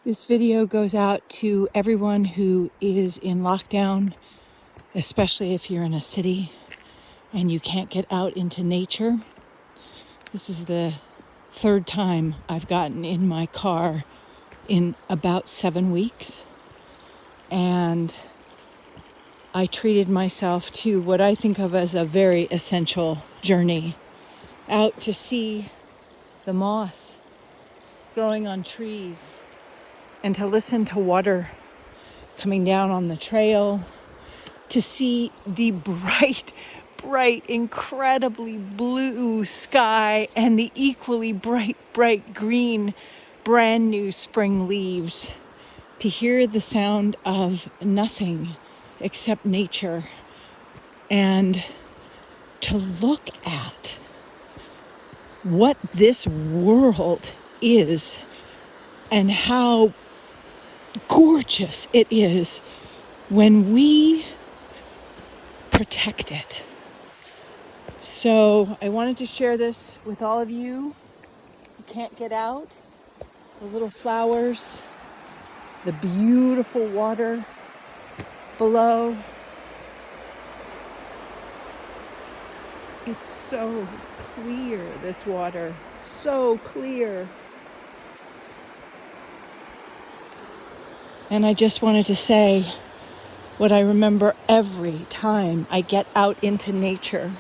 This video goes out to everyone who is in lockdown, especially if you're in a city and you can't get out into nature. This is the third time I've gotten in my car in about 7 weeks. And I treated myself to what I think of as a very essential journey out to see the moss growing on trees and to listen to water coming down on the trail, to see the bright, incredibly blue sky and the equally bright green, brand new spring leaves, to hear the sound of nothing except nature, and to look at what this world is and how gorgeous it is when we protect it. So I wanted to share this with all of you who can't get out. The little flowers, the beautiful water below. It's so clear, this water, so clear. And I just wanted to say what I remember every time I get out into nature,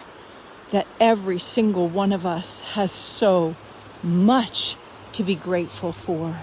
that every single one of us has so much to be grateful for.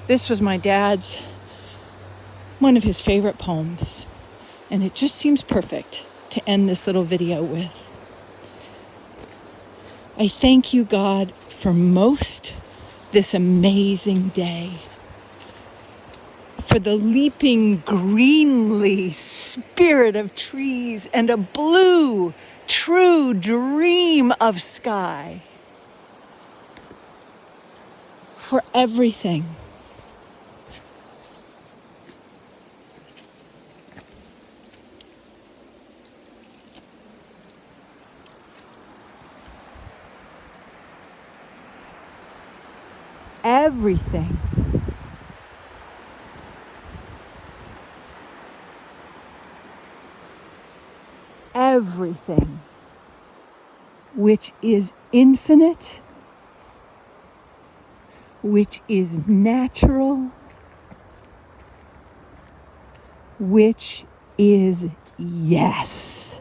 This was my dad's, one of his favorite poems, and it just seems perfect to end this little video with. I thank you, God, for most this amazing day, for the leaping greenly spirit of trees and a blue, true dream of sky, for everything. Everything. Everything which is infinite, which is natural, which is yes.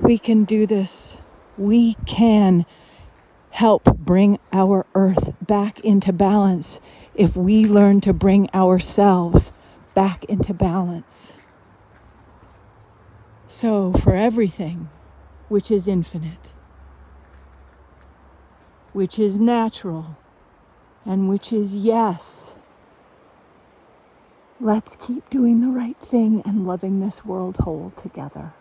We can do this. We can help bring our earth back into balance if we learn to bring ourselves back into balance. So for everything which is infinite, which is natural, and which is yes, let's keep doing the right thing and loving this world whole together.